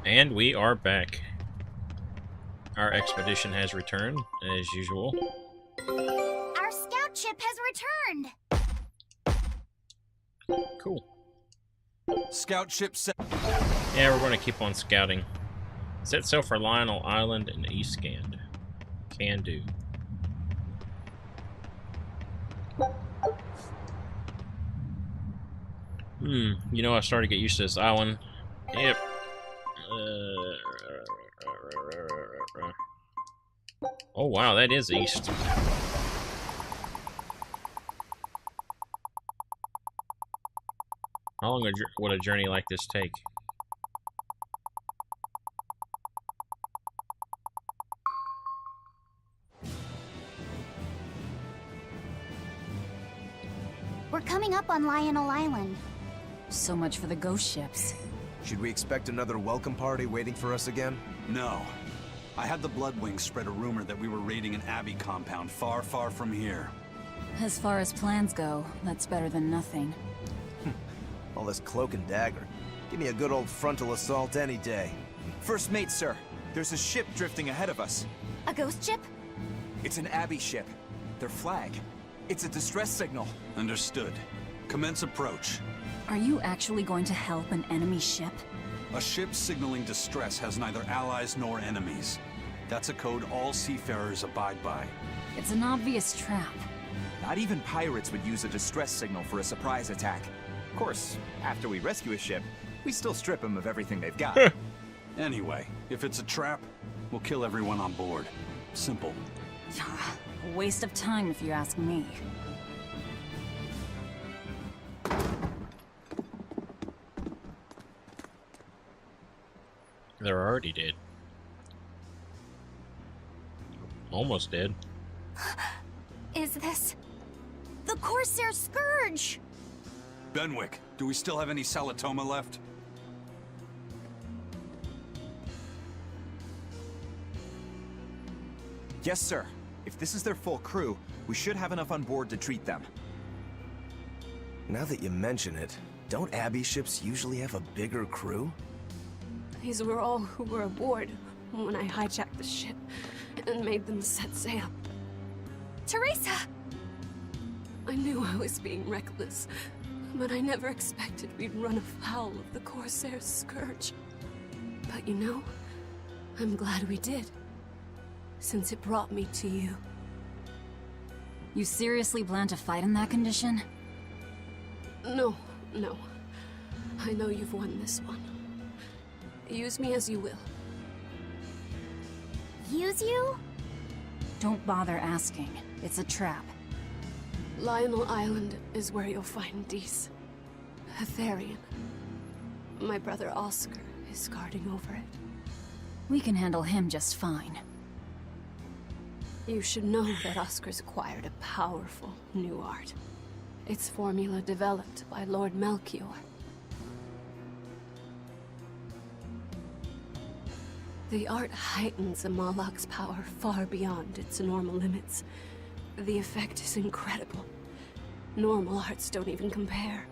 And we are back. Our expedition has returned, as usual. Our scout ship has returned! Cool. Scout ship set. Yeah, we're going to keep on scouting. Set sail for Lionel Island and East Scand. Can do. You know, I started to get used to this island. Yep. Oh wow, that is east. How long would a journey like this take? We're coming up on Lionel Island. So much for the ghost ships. Should we expect another welcome party waiting for us again? No. I had the Bloodwings spread a rumor that we were raiding an abbey compound far, far from here. As far as plans go, that's better than nothing. All this cloak and dagger. Give me a good old frontal assault any day. First mate, sir. There's a ship drifting ahead of us. A ghost ship? It's an abbey ship. Their flag. It's a distress signal. Understood. Commence approach. Are you actually going to help an enemy ship? A ship signaling distress has neither allies nor enemies. That's a code all seafarers abide by. It's an obvious trap. Not even pirates would use a distress signal for a surprise attack. Of course, after we rescue a ship, we still strip them of everything they've got. Anyway, if it's a trap, we'll kill everyone on board. Simple. A waste of time if you ask me. They're already dead. Almost dead. Is this... the Corsair Scourge? Benwick, do we still have any Salatoma left? Yes, sir. If this is their full crew, we should have enough on board to treat them. Now that you mention it, don't abbey ships usually have a bigger crew? These were all who were aboard when I hijacked the ship and made them set sail. Teresa! I knew I was being reckless, but I never expected we'd run afoul of the Corsair's scourge. But you know, I'm glad we did, since it brought me to you. You seriously plan to fight in that condition? No. I know you've won this one. Use me as you will. Use you? Don't bother asking. It's a trap. Lionel Island is where you'll find Dees. Hetherian. My brother Oscar is guarding over it. We can handle him just fine. You should know that Oscar's acquired a powerful new art. Its formula developed by Lord Melchior. The art heightens a Moloch's power far beyond its normal limits. The effect is incredible. Normal arts don't even compare.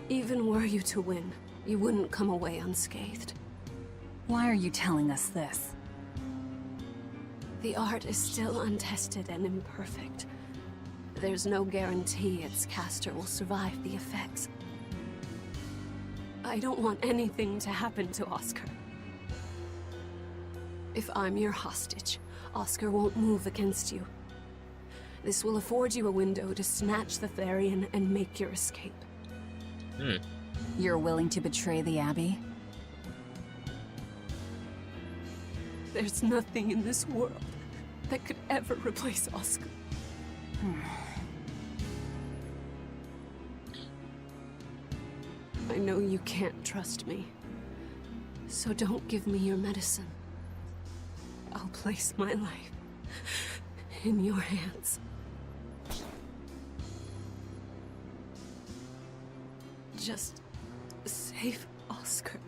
Even were you to win, you wouldn't come away unscathed. Why are you telling us this? The art is still untested and imperfect. There's no guarantee its caster will survive the effects. I don't want anything to happen to Oscar. If I'm your hostage, Oscar won't move against you. This will afford you a window to snatch the Therian and make your escape. You're willing to betray the Abbey? There's nothing in this world that could ever replace Oscar. I know you can't trust me, so don't give me your medicine. I'll place my life in your hands. Just save Oscar.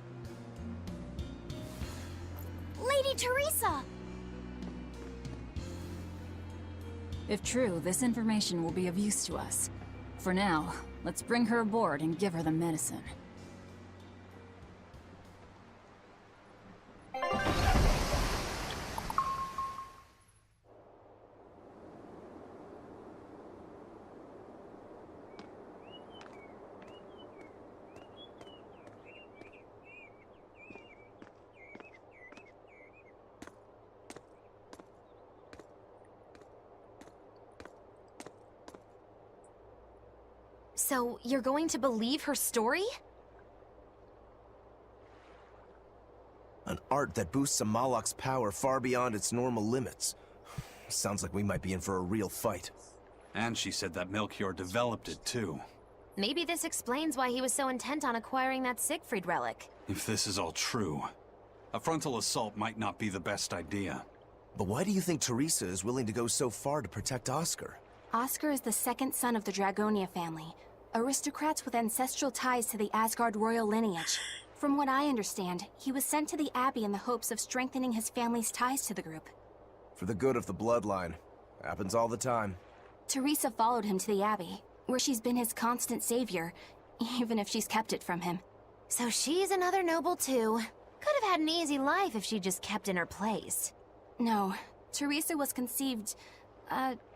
Lady Teresa! If true, this information will be of use to us. For now, let's bring her aboard and give her the medicine. So, you're going to believe her story? An art that boosts a Malak's power far beyond its normal limits. Sounds like we might be in for a real fight. And she said that Melchior developed it, too. Maybe this explains why he was so intent on acquiring that Siegfried relic. If this is all true, a frontal assault might not be the best idea. But why do you think Teresa is willing to go so far to protect Oscar? Oscar is the second son of the Dragonia family, aristocrats with ancestral ties to the Asgard royal lineage. From what I understand, he was sent to the Abbey in the hopes of strengthening his family's ties to the group. For the good of the bloodline. Happens all the time. Teresa followed him to the Abbey, where she's been his constant savior, even if she's kept it from him. So she's another noble too. Could have had an easy life if she just kept in her place. No, Teresa was conceived,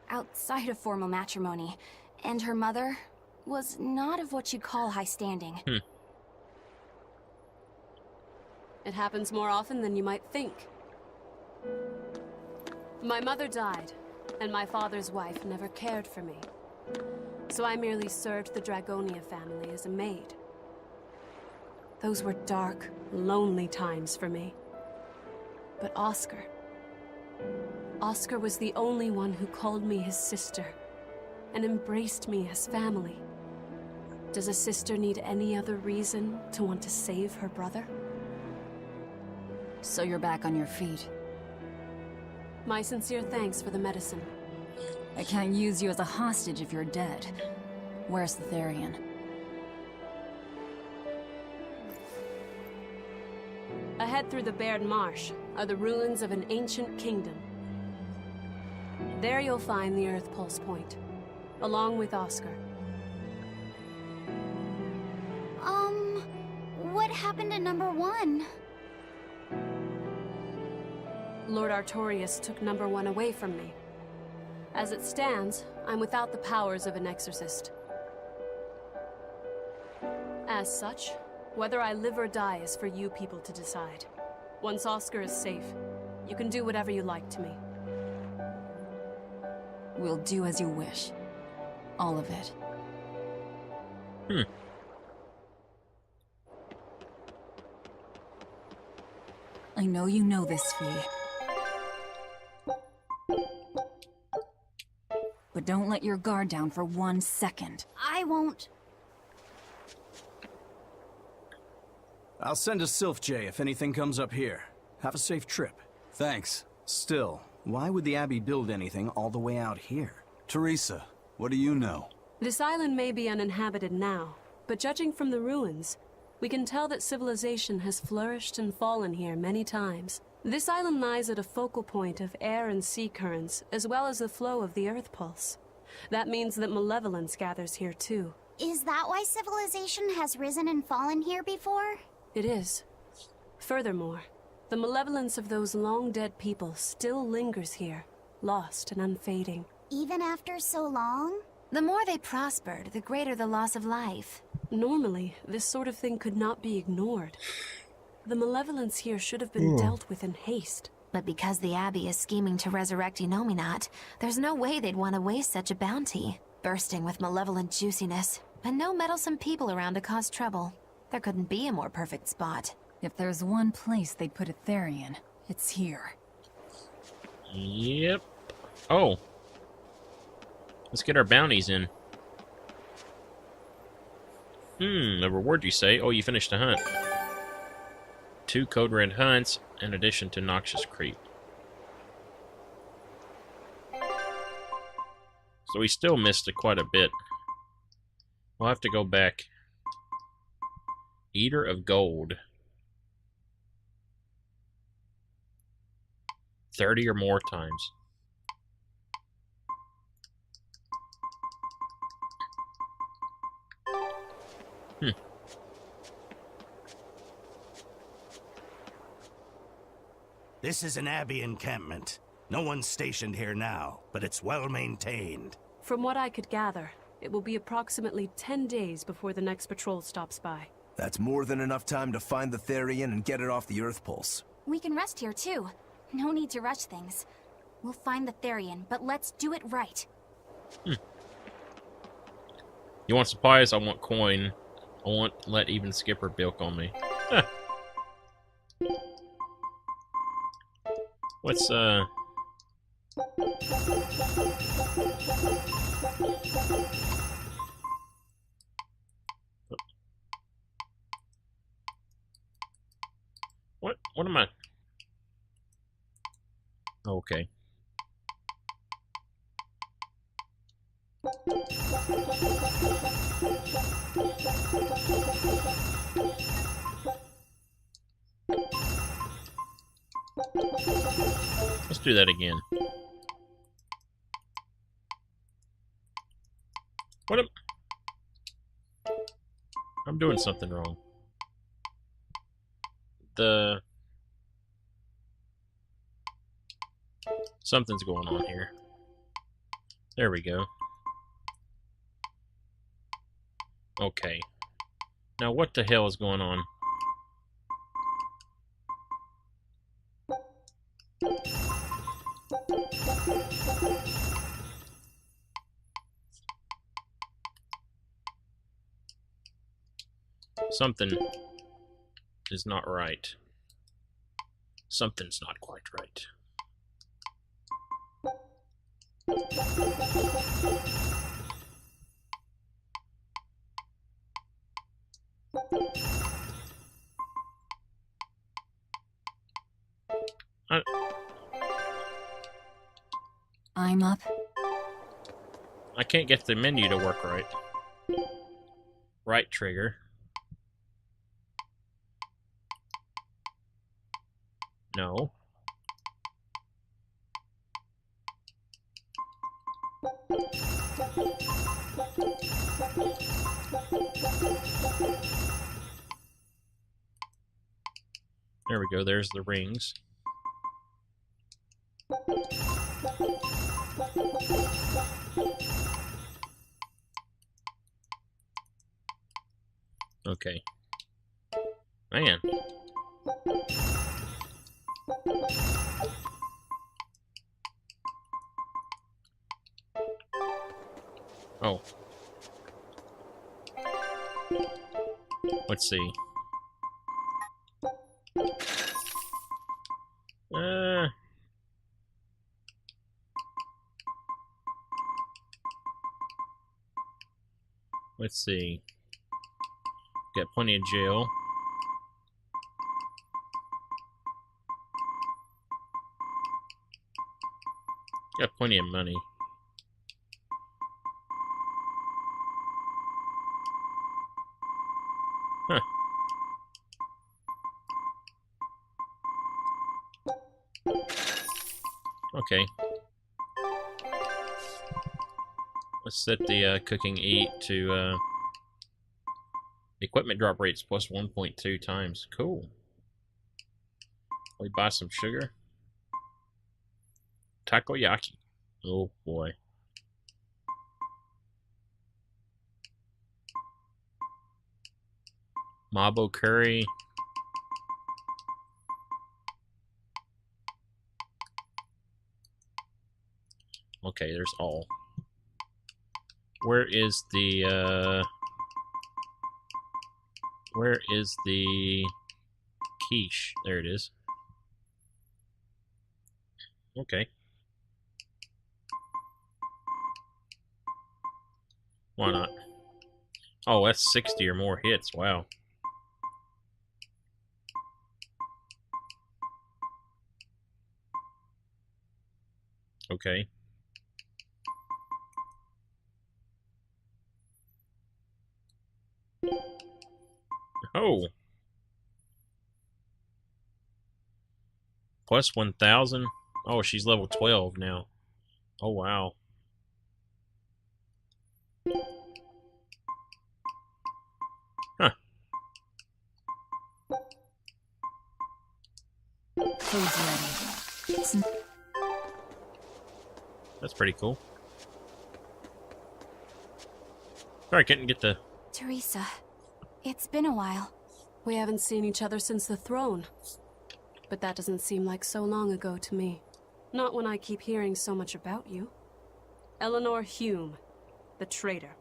outside of formal matrimony, and her mother was not of what you'd call high standing. It happens more often than you might think. My mother died, and my father's wife never cared for me. So I merely served the Dragonia family as a maid. Those were dark, lonely times for me. But Oscar was the only one who called me his sister, and embraced me as family. Does a sister need any other reason to want to save her brother? So you're back on your feet. My sincere thanks for the medicine. I can't use you as a hostage if you're dead. Where's the Therian? Ahead through the Baird Marsh are the ruins of an ancient kingdom. There you'll find the Earth Pulse Point, along with Oscar. What happened to number 1? Lord Artorius took number 1 away from me. As it stands, I'm without the powers of an exorcist. As such, whether I live or die is for you people to decide. Once Oscar is safe, you can do whatever you like to me. We'll do as you wish. All of it. I know you know this, Fee. But don't let your guard down for 1 second. I won't. I'll send a Sylph J if anything comes up here. Have a safe trip. Thanks. Still, why would the Abbey build anything all the way out here? Teresa, what do you know? This island may be uninhabited now, but judging from the ruins, we can tell that civilization has flourished and fallen here many times. This island lies at a focal point of air and sea currents, as well as the flow of the Earth Pulse. That means that malevolence gathers here too. Is that why civilization has risen and fallen here before? It is. Furthermore, the malevolence of those long-dead people still lingers here, lost and unfading. Even after so long? The more they prospered, the greater the loss of life. Normally, this sort of thing could not be ignored. The malevolence here should have been dealt with in haste. But because the Abbey is scheming to resurrect Enominat, there's no way they'd want to waste such a bounty. Bursting with malevolent juiciness, and no meddlesome people around to cause trouble. There couldn't be a more perfect spot. If there's one place they'd put a Therian, it's here. Yep. Oh. Let's get our bounties in. A reward you say? Oh, you finished a hunt. 2 Code Red hunts, in addition to Noxious Creep. So we still missed quite a bit. We'll have to go back. Eater of Gold. 30 or more times. This is an Abbey encampment. No one's stationed here now, but it's well maintained. From what I could gather, it will be approximately 10 days before the next patrol stops by. That's more than enough time to find the Therian and get it off the Earth Pulse. We can rest here too. No need to rush things. We'll find the Therian, but let's do it right. You want supplies? I want coin. I won't let even Skipper bilk on me. Huh. What's, What am I... Okay. Let's do that again. What am... I'm doing something wrong. Something's going on here. There we go. Okay. Now what the hell is going on? Something is not right. Something's not quite right. I'm up. I can't get the menu to work right. Right trigger. No. There we go, there's the rings. Okay. Man. Oh. Let's see. Let's see. Got plenty of jail. Got plenty of money. Huh. Okay. Let's set the cooking eat to equipment drop rates plus 1.2 times. Cool. We buy some sugar. Takoyaki. Oh boy. Mabo curry. Okay, there's all. Where is the quiche? There it is. Okay. Why not? Oh, that's 60 or more hits. Wow. Okay. Oh. Plus 1,000. Oh, she's level 12 now. Oh, wow. Huh. Food's ready. That's pretty cool. Sorry, I couldn't get the... Teresa, it's been a while. We haven't seen each other since the throne. But that doesn't seem like so long ago to me. Not when I keep hearing so much about you. Eleanor Hume, the traitor.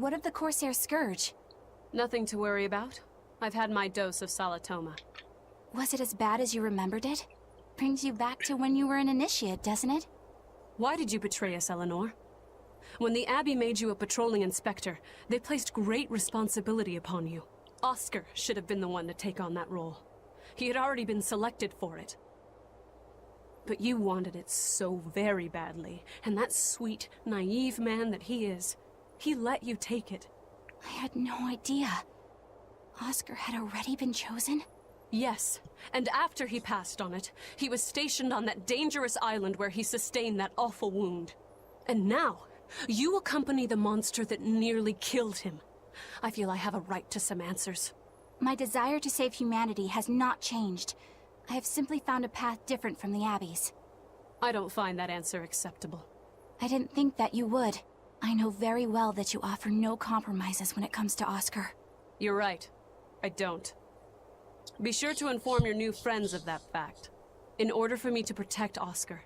What of the Corsair Scourge? Nothing to worry about. I've had my dose of Salatoma. Was it as bad as you remembered it? Brings you back to when you were an initiate, doesn't it? Why did you betray us, Eleanor? When the Abbey made you a patrolling inspector, they placed great responsibility upon you. Oscar should have been the one to take on that role. He had already been selected for it. But you wanted it so very badly, and that sweet, naive man that he is, he let you take it. I had no idea. Oscar had already been chosen? Yes, and after he passed on it, he was stationed on that dangerous island where he sustained that awful wound. And now, you accompany the monster that nearly killed him. I feel I have a right to some answers. My desire to save humanity has not changed. I have simply found a path different from the Abbey's. I don't find that answer acceptable. I didn't think that you would. I know very well that you offer no compromises when it comes to Oscar. You're right. I don't. Be sure to inform your new friends of that fact. In order for me to protect Oscar,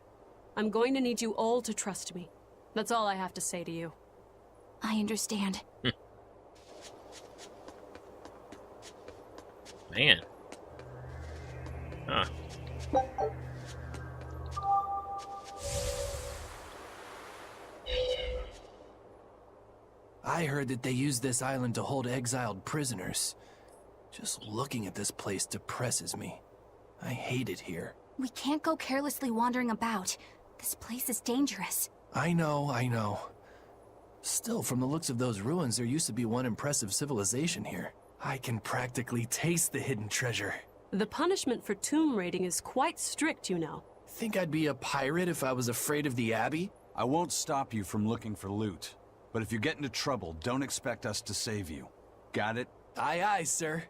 I'm going to need you all to trust me. That's all I have to say to you. I understand. Man. Huh. I heard that they use this island to hold exiled prisoners. Just looking at this place depresses me. I hate it here. We can't go carelessly wandering about. This place is dangerous. I know. Still, from the looks of those ruins, there used to be one impressive civilization here. I can practically taste the hidden treasure. The punishment for tomb raiding is quite strict, you know. Think I'd be a pirate if I was afraid of the Abbey? I won't stop you from looking for loot. But if you get into trouble, don't expect us to save you. Got it? Aye, aye, sir.